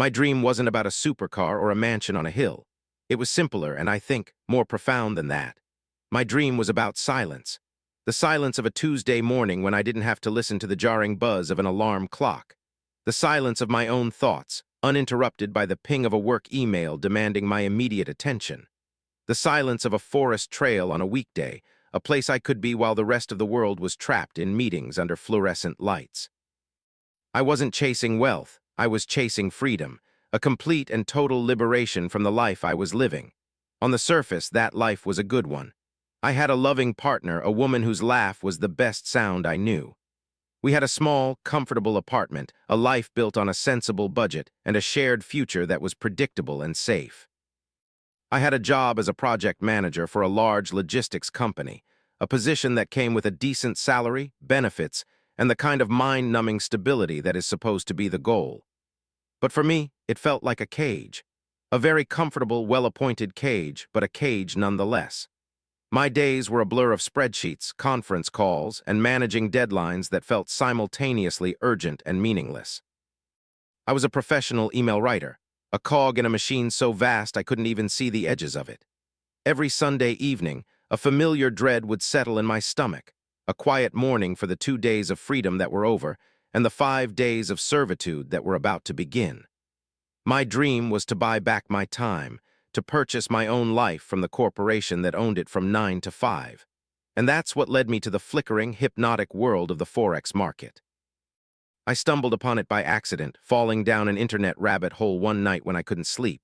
My dream wasn't about a supercar or a mansion on a hill. It was simpler and, I think, more profound than that. My dream was about silence. The silence of a Tuesday morning when I didn't have to listen to the jarring buzz of an alarm clock. The silence of my own thoughts, uninterrupted by the ping of a work email demanding my immediate attention. The silence of a forest trail on a weekday, a place I could be while the rest of the world was trapped in meetings under fluorescent lights. I wasn't chasing wealth, I was chasing freedom, a complete and total liberation from the life I was living. On the surface, that life was a good one. I had a loving partner, a woman whose laugh was the best sound I knew. We had a small, comfortable apartment, a life built on a sensible budget, and a shared future that was predictable and safe. I had a job as a project manager for a large logistics company, a position that came with a decent salary, benefits, and the kind of mind-numbing stability that is supposed to be the goal. But for me, it felt like a cage. A very comfortable, well-appointed cage, but a cage nonetheless. My days were a blur of spreadsheets, conference calls, and managing deadlines that felt simultaneously urgent and meaningless. I was a professional email writer, a cog in a machine so vast I couldn't even see the edges of it. Every Sunday evening, a familiar dread would settle in my stomach, a quiet mourning for the 2 days of freedom that were over and the 5 days of servitude that were about to begin. My dream was to buy back my time, to purchase my own life from the corporation that owned it from 9 to 5. And that's what led me to the flickering, hypnotic world of the Forex market. I stumbled upon it by accident, falling down an internet rabbit hole one night when I couldn't sleep.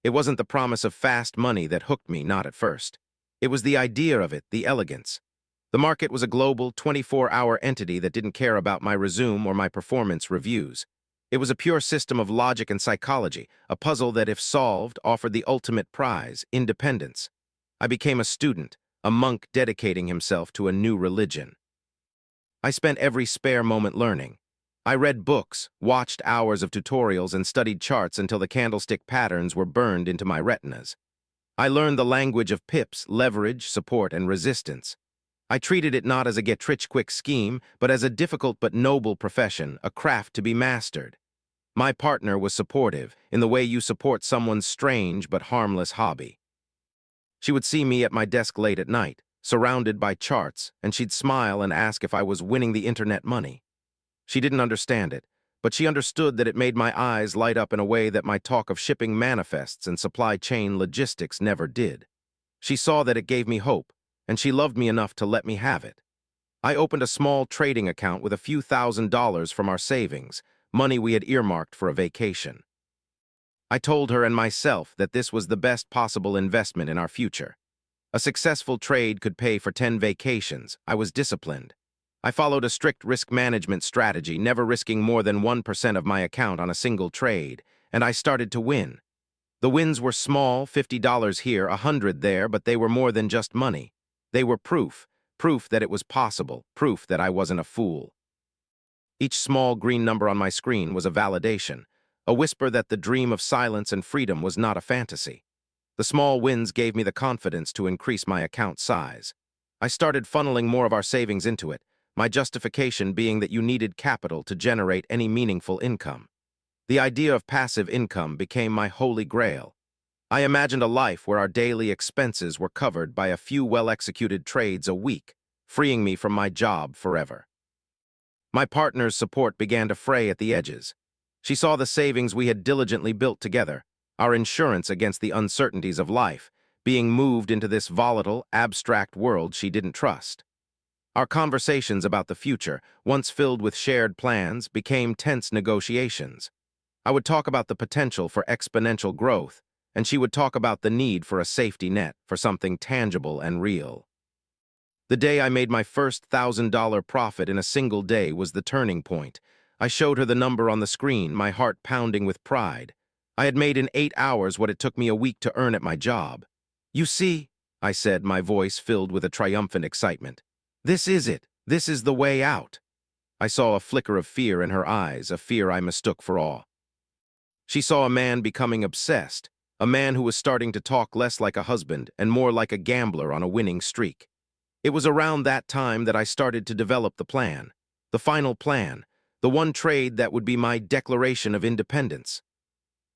It wasn't the promise of fast money that hooked me, not at first. It was the idea of it, the elegance. The market was a global, 24-hour entity that didn't care about my resume or my performance reviews. It was a pure system of logic and psychology, a puzzle that, if solved, offered the ultimate prize, independence. I became a student, a monk dedicating himself to a new religion. I spent every spare moment learning. I read books, watched hours of tutorials, and studied charts until the candlestick patterns were burned into my retinas. I learned the language of pips, leverage, support, and resistance. I treated it not as a get-rich-quick scheme, but as a difficult but noble profession, a craft to be mastered. My partner was supportive, in the way you support someone's strange but harmless hobby. She would see me at my desk late at night, surrounded by charts, and she'd smile and ask if I was winning the internet money. She didn't understand it, but she understood that it made my eyes light up in a way that my talk of shipping manifests and supply chain logistics never did. She saw that it gave me hope, and she loved me enough to let me have it. I opened a small trading account with a few $1,000s from our savings, money we had earmarked for a vacation. I told her and myself that this was the best possible investment in our future. A successful trade could pay for 10 vacations. I was disciplined. I followed a strict risk management strategy, never risking more than 1% of my account on a single trade, and I started to win. The wins were small, $50 here, $100 there, but they were more than just money. They were proof that it was possible, proof that I wasn't a fool. Each small green number on my screen was a validation, a whisper that the dream of silence and freedom was not a fantasy. The small wins gave me the confidence to increase my account size. I started funneling more of our savings into it, my justification being that you needed capital to generate any meaningful income. The idea of passive income became my holy grail. I imagined a life where our daily expenses were covered by a few well-executed trades a week, freeing me from my job forever. My partner's support began to fray at the edges. She saw the savings we had diligently built together, our insurance against the uncertainties of life, being moved into this volatile, abstract world she didn't trust. Our conversations about the future, once filled with shared plans, became tense negotiations. I would talk about the potential for exponential growth, and she would talk about the need for a safety net, for something tangible and real. The day I made my first $1,000 profit in a single day was the turning point. I showed her the number on the screen, my heart pounding with pride. I had made in 8 hours what it took me a week to earn at my job. "You see," I said, my voice filled with a triumphant excitement. "This is it. This is the way out." I saw a flicker of fear in her eyes, a fear I mistook for awe. She saw a man becoming obsessed, a man who was starting to talk less like a husband and more like a gambler on a winning streak. It was around that time that I started to develop the plan, the final plan, the one trade that would be my declaration of independence.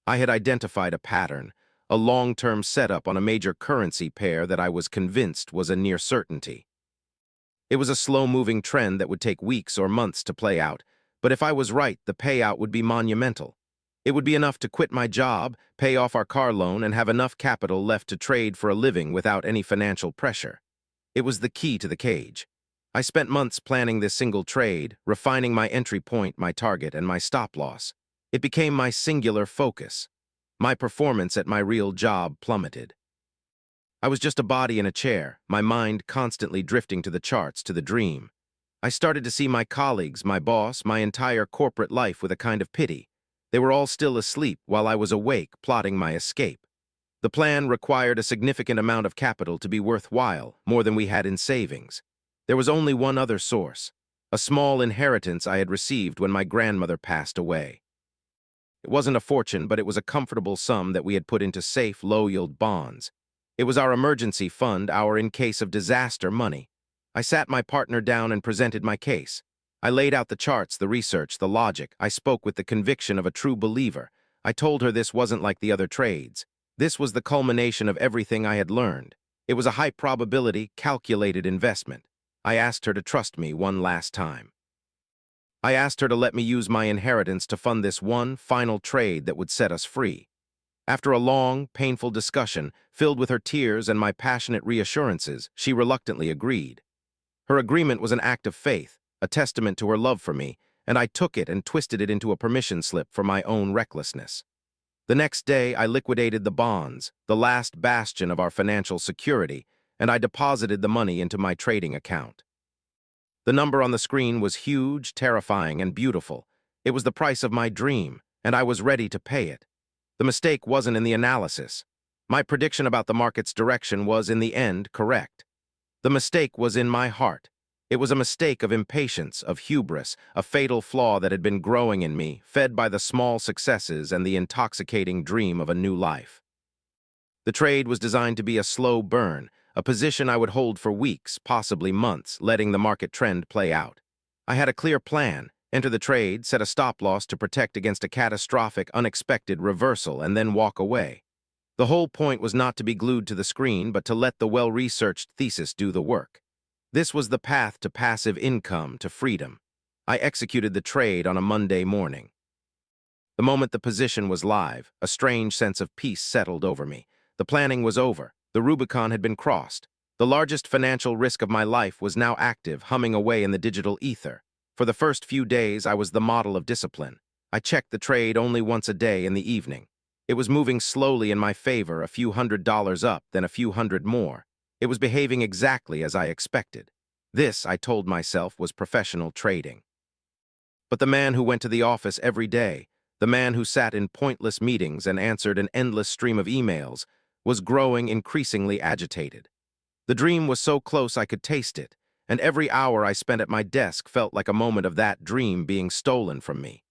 I had identified a pattern, a long-term setup on a major currency pair that I was convinced was a near certainty. It was a slow-moving trend that would take weeks or months to play out, but if I was right, the payout would be monumental. It would be enough to quit my job, pay off our car loan, and have enough capital left to trade for a living without any financial pressure. It was the key to the cage. I spent months planning this single trade, refining my entry point, my target, and my stop loss. It became my singular focus. My performance at my real job plummeted. I was just a body in a chair, my mind constantly drifting to the charts, to the dream. I started to see my colleagues, my boss, my entire corporate life with a kind of pity. They were all still asleep while I was awake, plotting my escape. The plan required a significant amount of capital to be worthwhile, more than we had in savings. There was only one other source, a small inheritance I had received when my grandmother passed away. It wasn't a fortune, but it was a comfortable sum that we had put into safe, low-yield bonds. It was our emergency fund, our in-case-of-disaster money. I sat my partner down and presented my case. I laid out the charts, the research, the logic. I spoke with the conviction of a true believer. I told her this wasn't like the other trades. This was the culmination of everything I had learned. It was a high-probability, calculated investment. I asked her to trust me one last time. I asked her to let me use my inheritance to fund this one final trade that would set us free. After a long, painful discussion, filled with her tears and my passionate reassurances, she reluctantly agreed. Her agreement was an act of faith, a testament to her love for me, and I took it and twisted it into a permission slip for my own recklessness. The next day, I liquidated the bonds, the last bastion of our financial security, and I deposited the money into my trading account. The number on the screen was huge, terrifying, and beautiful. It was the price of my dream, and I was ready to pay it. The mistake wasn't in the analysis. My prediction about the market's direction was, in the end, correct. The mistake was in my heart. It was a mistake of impatience, of hubris, a fatal flaw that had been growing in me, fed by the small successes and the intoxicating dream of a new life. The trade was designed to be a slow burn, a position I would hold for weeks, possibly months, letting the market trend play out. I had a clear plan: enter the trade, set a stop-loss to protect against a catastrophic, unexpected reversal, and then walk away. The whole point was not to be glued to the screen, but to let the well-researched thesis do the work. This was the path to passive income, to freedom. I executed the trade on a Monday morning. The moment the position was live, a strange sense of peace settled over me. The planning was over. The Rubicon had been crossed. The largest financial risk of my life was now active, humming away in the digital ether. For the first few days, I was the model of discipline. I checked the trade only once a day in the evening. It was moving slowly in my favor, a few $100s up, then a few hundred more. It was behaving exactly as I expected. This, I told myself, was professional trading. But the man who went to the office every day, the man who sat in pointless meetings and answered an endless stream of emails, was growing increasingly agitated. The dream was so close I could taste it, and every hour I spent at my desk felt like a moment of that dream being stolen from me.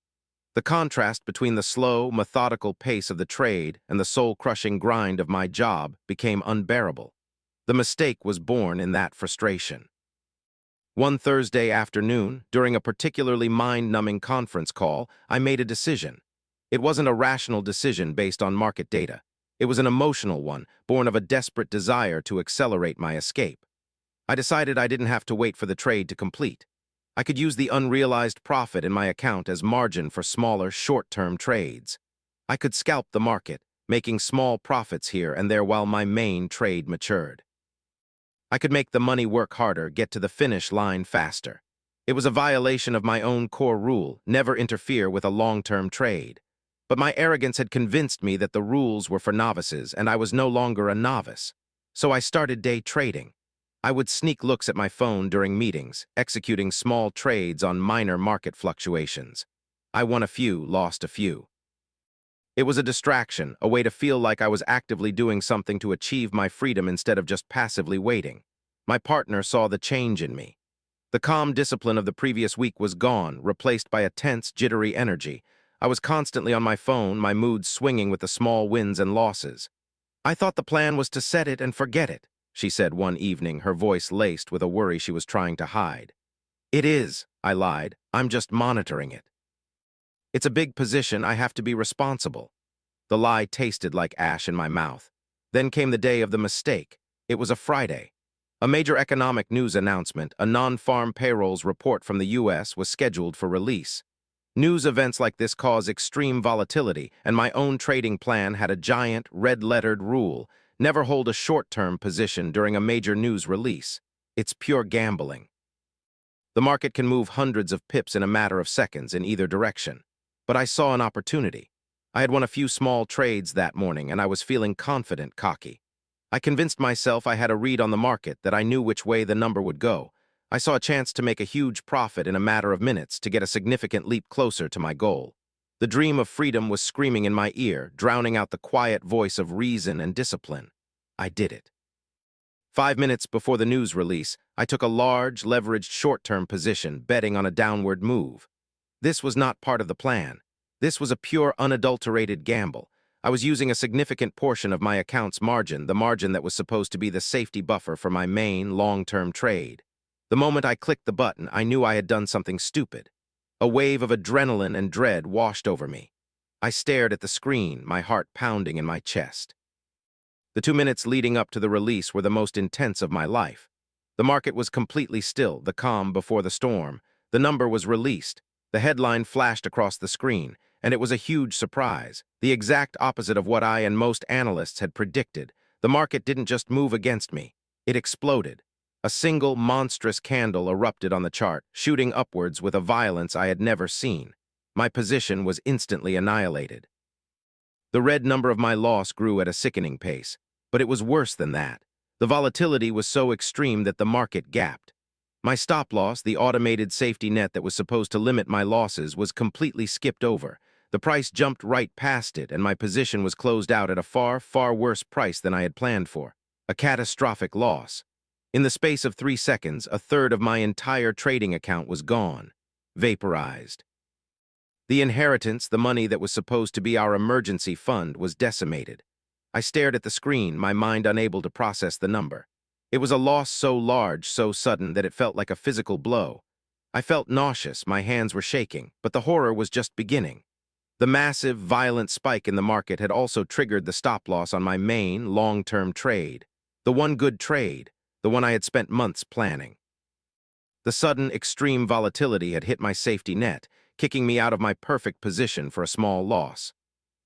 The contrast between the slow, methodical pace of the trade and the soul-crushing grind of my job became unbearable. The mistake was born in that frustration. One Thursday afternoon, during a particularly mind-numbing conference call, I made a decision. It wasn't a rational decision based on market data. It was an emotional one, born of a desperate desire to accelerate my escape. I decided I didn't have to wait for the trade to complete. I could use the unrealized profit in my account as margin for smaller, short-term trades. I could scalp the market, making small profits here and there while my main trade matured. I could make the money work harder, get to the finish line faster. It was a violation of my own core rule: never interfere with a long-term trade. But my arrogance had convinced me that the rules were for novices, and I was no longer a novice. So I started day trading. I would sneak looks at my phone during meetings, executing small trades on minor market fluctuations. I won a few, lost a few. It was a distraction, a way to feel like I was actively doing something to achieve my freedom instead of just passively waiting. My partner saw the change in me. The calm discipline of the previous week was gone, replaced by a tense, jittery energy. I was constantly on my phone, my mood swinging with the small wins and losses. "I thought the plan was to set it and forget it," she said one evening, her voice laced with a worry she was trying to hide. "It is," I lied. "I'm just monitoring it. It's a big position. I have to be responsible." The lie tasted like ash in my mouth. Then came the day of the mistake. It was a Friday. A major economic news announcement, a non-farm payrolls report from the U.S. was scheduled for release. News events like this cause extreme volatility, and my own trading plan had a giant, red-lettered rule: never hold a short-term position during a major news release. It's pure gambling. The market can move hundreds of pips in a matter of seconds in either direction. But I saw an opportunity. I had won a few small trades that morning, and I was feeling confident, cocky. I convinced myself I had a read on the market, that I knew which way the number would go. I saw a chance to make a huge profit in a matter of minutes, to get a significant leap closer to my goal. The dream of freedom was screaming in my ear, drowning out the quiet voice of reason and discipline. I did it. 5 minutes before the news release, I took a large, leveraged short-term position, betting on a downward move. This was not part of the plan. This was a pure, unadulterated gamble. I was using a significant portion of my account's margin, the margin that was supposed to be the safety buffer for my main, long-term trade. The moment I clicked the button, I knew I had done something stupid. A wave of adrenaline and dread washed over me. I stared at the screen, my heart pounding in my chest. The 2 minutes leading up to the release were the most intense of my life. The market was completely still, the calm before the storm. The number was released. The headline flashed across the screen, and it was a huge surprise, the exact opposite of what I and most analysts had predicted. The market didn't just move against me. It exploded. A single monstrous candle erupted on the chart, shooting upwards with a violence I had never seen. My position was instantly annihilated. The red number of my loss grew at a sickening pace, but it was worse than that. The volatility was so extreme that the market gapped. My stop loss, the automated safety net that was supposed to limit my losses, was completely skipped over. The price jumped right past it, and my position was closed out at a far, far worse price than I had planned for. A catastrophic loss. In the space of 3 seconds, a third of my entire trading account was gone, vaporized. The inheritance, the money that was supposed to be our emergency fund, was decimated. I stared at the screen, my mind unable to process the number. It was a loss so large, so sudden, that it felt like a physical blow. I felt nauseous, my hands were shaking, but the horror was just beginning. The massive, violent spike in the market had also triggered the stop loss on my main, long-term trade. The one good trade, the one I had spent months planning. The sudden, extreme volatility had hit my safety net, kicking me out of my perfect position for a small loss.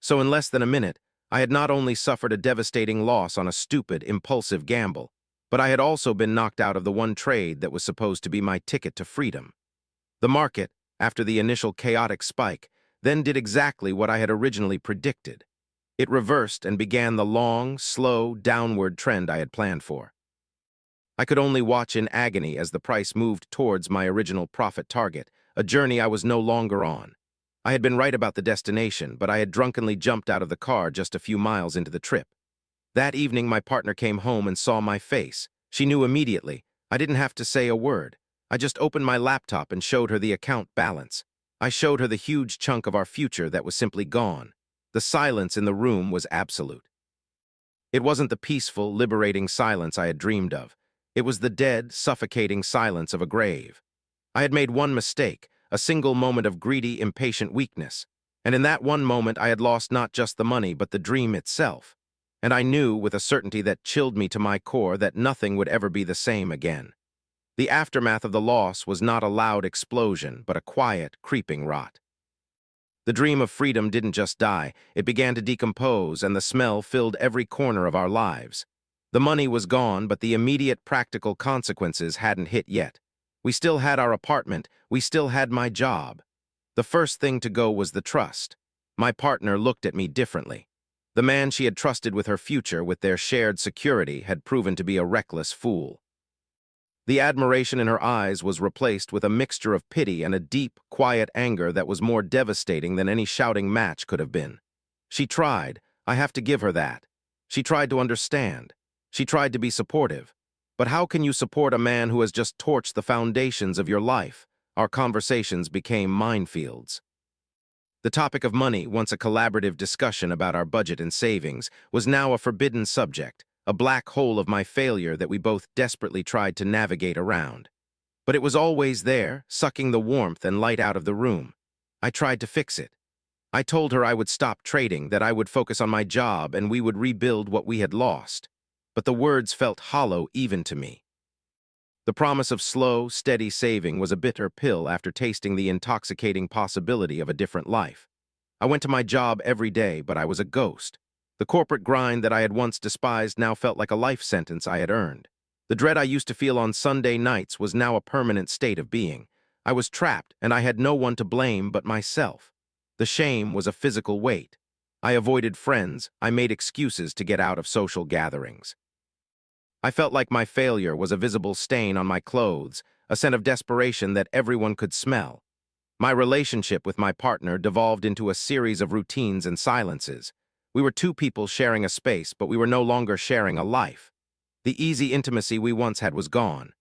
So in less than a minute, I had not only suffered a devastating loss on a stupid, impulsive gamble, but I had also been knocked out of the one trade that was supposed to be my ticket to freedom. The market, after the initial chaotic spike, then did exactly what I had originally predicted. It reversed and began the long, slow, downward trend I had planned for. I could only watch in agony as the price moved towards my original profit target, a journey I was no longer on. I had been right about the destination, but I had drunkenly jumped out of the car just a few miles into the trip. That evening, my partner came home and saw my face. She knew immediately. I didn't have to say a word. I just opened my laptop and showed her the account balance. I showed her the huge chunk of our future that was simply gone. The silence in the room was absolute. It wasn't the peaceful, liberating silence I had dreamed of. It was the dead, suffocating silence of a grave. I had made one mistake, a single moment of greedy, impatient weakness. And in that one moment, I had lost not just the money, but the dream itself. And I knew, with a certainty that chilled me to my core, that nothing would ever be the same again. The aftermath of the loss was not a loud explosion, but a quiet, creeping rot. The dream of freedom didn't just die, it began to decompose, and the smell filled every corner of our lives. The money was gone, but the immediate practical consequences hadn't hit yet. We still had our apartment, we still had my job. The first thing to go was the trust. My partner looked at me differently. The man she had trusted with her future, with their shared security, had proven to be a reckless fool. The admiration in her eyes was replaced with a mixture of pity and a deep, quiet anger that was more devastating than any shouting match could have been. She tried, I have to give her that. She tried to understand. She tried to be supportive. But how can you support a man who has just torched the foundations of your life? Our conversations became minefields. The topic of money, once a collaborative discussion about our budget and savings, was now a forbidden subject, a black hole of my failure that we both desperately tried to navigate around. But it was always there, sucking the warmth and light out of the room. I tried to fix it. I told her I would stop trading, that I would focus on my job, and we would rebuild what we had lost. But the words felt hollow even to me. The promise of slow, steady saving was a bitter pill after tasting the intoxicating possibility of a different life. I went to my job every day, but I was a ghost. The corporate grind that I had once despised now felt like a life sentence I had earned. The dread I used to feel on Sunday nights was now a permanent state of being. I was trapped, and I had no one to blame but myself. The shame was a physical weight. I avoided friends. I made excuses to get out of social gatherings. I felt like my failure was a visible stain on my clothes, a scent of desperation that everyone could smell. My relationship with my partner devolved into a series of routines and silences. We were two people sharing a space, but we were no longer sharing a life. The easy intimacy we once had was gone.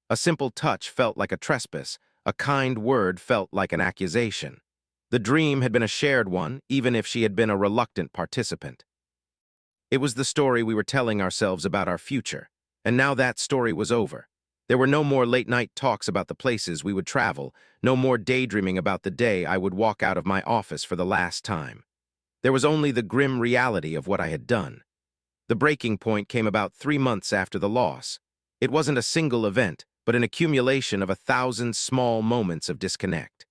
A simple touch felt like a trespass. A kind word felt like an accusation. The dream had been a shared one, even if she had been a reluctant participant. It was the story we were telling ourselves about our future, and now that story was over. There were no more late-night talks about the places we would travel, no more daydreaming about the day I would walk out of my office for the last time. There was only the grim reality of what I had done. The breaking point came about 3 months after the loss. It wasn't a single event, but an accumulation of 1,000 small moments of disconnect.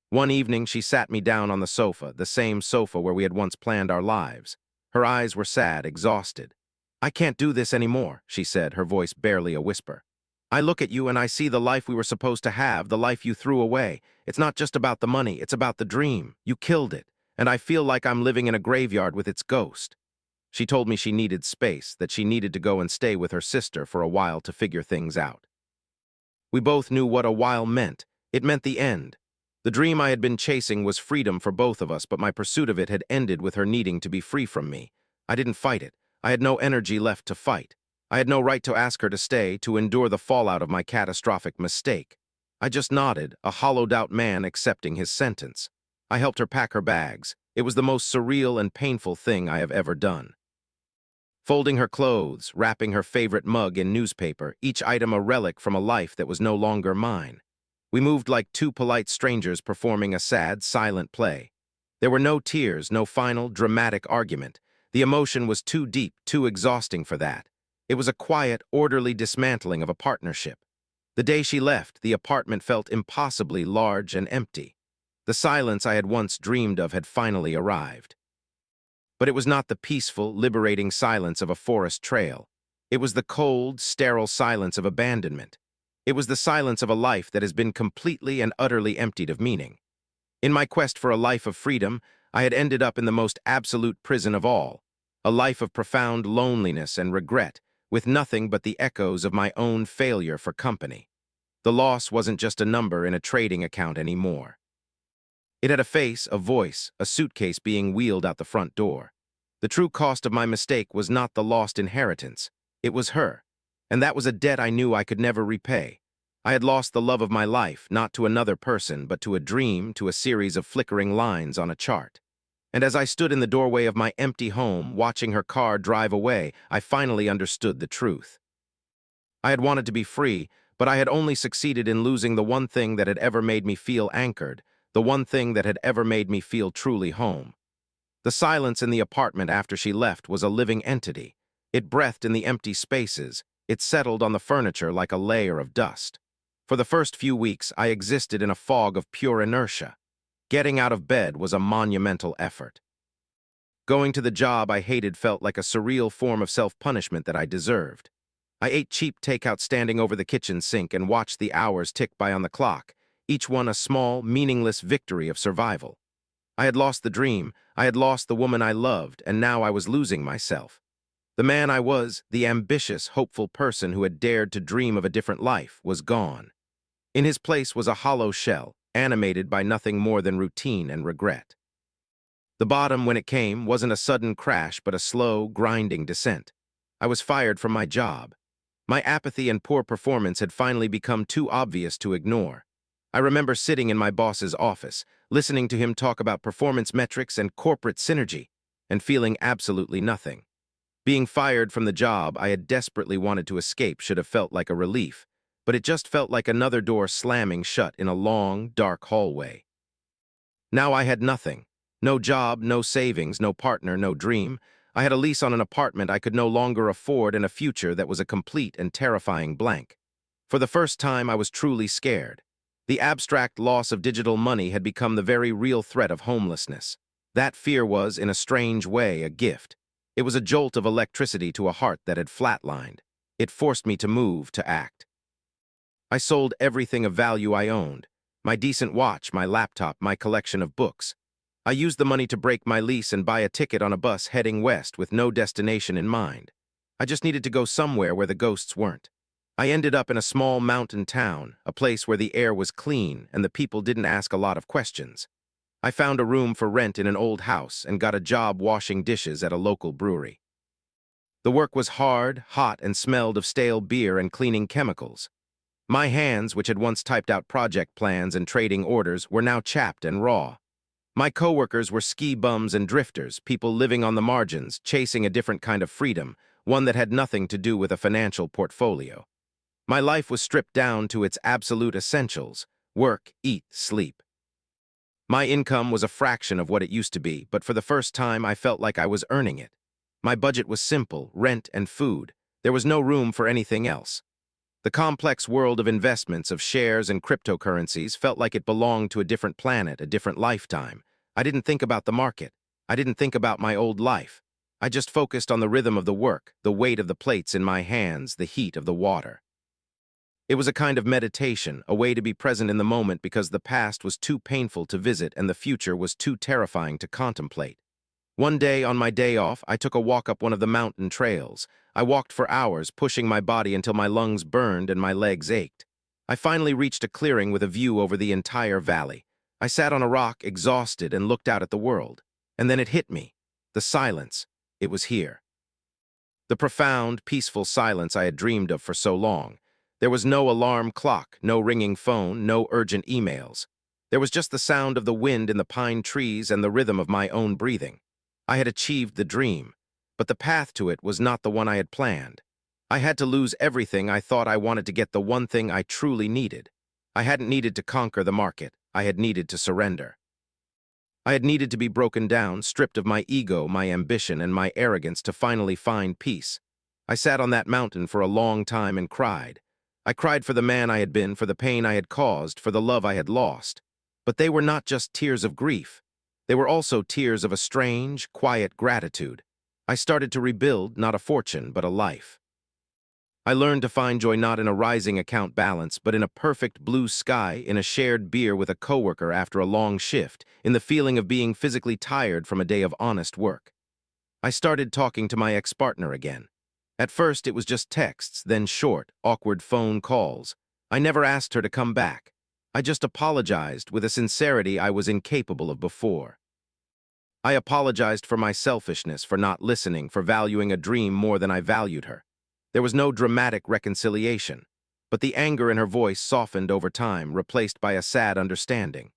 One evening, she sat me down on the sofa, the same sofa where we had once planned our lives. Her eyes were sad, exhausted. "I can't do this anymore," she said, her voice barely a whisper. "I look at you and I see the life we were supposed to have, the life you threw away. It's not just about the money, it's about the dream. You killed it, and I feel like I'm living in a graveyard with its ghost." She told me she needed space, that she needed to go and stay with her sister for a while to figure things out. We both knew what a while meant. It meant the end. The dream I had been chasing was freedom for both of us, but my pursuit of it had ended with her needing to be free from me. I didn't fight it. I had no energy left to fight. I had no right to ask her to stay, to endure the fallout of my catastrophic mistake. I just nodded, a hollowed-out man accepting his sentence. I helped her pack her bags. It was the most surreal and painful thing I have ever done. Folding her clothes, wrapping her favorite mug in newspaper, each item a relic from a life that was no longer mine. We moved like two polite strangers performing a sad, silent play. There were no tears, no final, dramatic argument. The emotion was too deep, too exhausting for that. It was a quiet, orderly dismantling of a partnership. The day she left, the apartment felt impossibly large and empty. The silence I had once dreamed of had finally arrived. But it was not the peaceful, liberating silence of a forest trail. It was the cold, sterile silence of abandonment. It was the silence of a life that has been completely and utterly emptied of meaning. In my quest for a life of freedom, I had ended up in the most absolute prison of all, a life of profound loneliness and regret, with nothing but the echoes of my own failure for company. The loss wasn't just a number in a trading account anymore. It had a face, a voice, a suitcase being wheeled out the front door. The true cost of my mistake was not the lost inheritance. It was her. And that was a debt I knew I could never repay. I had lost the love of my life, not to another person, but to a dream, to a series of flickering lines on a chart. And as I stood in the doorway of my empty home, watching her car drive away, I finally understood the truth. I had wanted to be free, but I had only succeeded in losing the one thing that had ever made me feel anchored, the one thing that had ever made me feel truly home. The silence in the apartment after she left was a living entity. It breathed in the empty spaces. It settled on the furniture like a layer of dust. For the first few weeks, I existed in a fog of pure inertia. Getting out of bed was a monumental effort. Going to the job I hated felt like a surreal form of self-punishment that I deserved. I ate cheap takeout standing over the kitchen sink and watched the hours tick by on the clock, each one a small, meaningless victory of survival. I had lost the dream, I had lost the woman I loved, and now I was losing myself. The man I was, the ambitious, hopeful person who had dared to dream of a different life, was gone. In his place was a hollow shell, animated by nothing more than routine and regret. The bottom, when it came, wasn't a sudden crash but a slow, grinding descent. I was fired from my job. My apathy and poor performance had finally become too obvious to ignore. I remember sitting in my boss's office, listening to him talk about performance metrics and corporate synergy, and feeling absolutely nothing. Being fired from the job I had desperately wanted to escape should have felt like a relief, but it just felt like another door slamming shut in a long, dark hallway. Now I had nothing. No job, no savings, no partner, no dream. I had a lease on an apartment I could no longer afford and a future that was a complete and terrifying blank. For the first time, I was truly scared. The abstract loss of digital money had become the very real threat of homelessness. That fear was, in a strange way, a gift. It was a jolt of electricity to a heart that had flatlined. It forced me to move, to act. I sold everything of value I owned. My decent watch, my laptop, my collection of books. I used the money to break my lease and buy a ticket on a bus heading west with no destination in mind. I just needed to go somewhere where the ghosts weren't. I ended up in a small mountain town, a place where the air was clean and the people didn't ask a lot of questions. I found a room for rent in an old house and got a job washing dishes at a local brewery. The work was hard, hot, and smelled of stale beer and cleaning chemicals. My hands, which had once typed out project plans and trading orders, were now chapped and raw. My coworkers were ski bums and drifters, people living on the margins, chasing a different kind of freedom, one that had nothing to do with a financial portfolio. My life was stripped down to its absolute essentials: work, eat, sleep. My income was a fraction of what it used to be, but for the first time I felt like I was earning it. My budget was simple: rent and food. There was no room for anything else. The complex world of investments, of shares and cryptocurrencies, felt like it belonged to a different planet, a different lifetime. I didn't think about the market. I didn't think about my old life. I just focused on the rhythm of the work, the weight of the plates in my hands, the heat of the water. It was a kind of meditation, a way to be present in the moment because the past was too painful to visit and the future was too terrifying to contemplate. One day, on my day off, I took a walk up one of the mountain trails. I walked for hours, pushing my body until my lungs burned and my legs ached. I finally reached a clearing with a view over the entire valley. I sat on a rock, exhausted, and looked out at the world. And then it hit me. The silence. It was here. The profound, peaceful silence I had dreamed of for so long. There was no alarm clock, no ringing phone, no urgent emails. There was just the sound of the wind in the pine trees and the rhythm of my own breathing. I had achieved the dream, but the path to it was not the one I had planned. I had to lose everything I thought I wanted to get the one thing I truly needed. I hadn't needed to conquer the market. I had needed to surrender. I had needed to be broken down, stripped of my ego, my ambition, and my arrogance to finally find peace. I sat on that mountain for a long time and cried. I cried for the man I had been, for the pain I had caused, for the love I had lost. But they were not just tears of grief. They were also tears of a strange, quiet gratitude. I started to rebuild not a fortune, but a life. I learned to find joy not in a rising account balance, but in a perfect blue sky, in a shared beer with a coworker after a long shift, in the feeling of being physically tired from a day of honest work. I started talking to my ex-partner again. At first, it was just texts, then short, awkward phone calls. I never asked her to come back. I just apologized with a sincerity I was incapable of before. I apologized for my selfishness, for not listening, for valuing a dream more than I valued her. There was no dramatic reconciliation, but the anger in her voice softened over time, replaced by a sad understanding.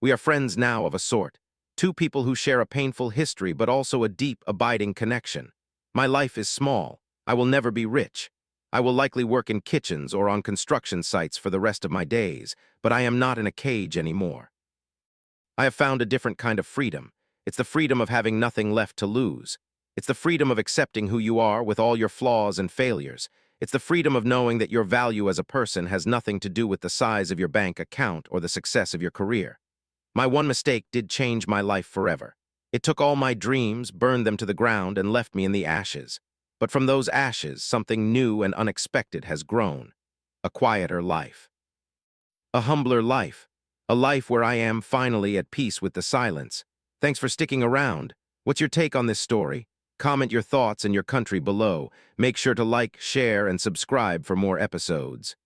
We are friends now of a sort, two people who share a painful history but also a deep, abiding connection. My life is small. I will never be rich. I will likely work in kitchens or on construction sites for the rest of my days, but I am not in a cage anymore. I have found a different kind of freedom. It's the freedom of having nothing left to lose. It's the freedom of accepting who you are with all your flaws and failures. It's the freedom of knowing that your value as a person has nothing to do with the size of your bank account or the success of your career. My one mistake did change my life forever. It took all my dreams, burned them to the ground, and left me in the ashes. But from those ashes, something new and unexpected has grown. A quieter life. A humbler life. A life where I am finally at peace with the silence. Thanks for sticking around. What's your take on this story? Comment your thoughts and your country below. Make sure to like, share, and subscribe for more episodes.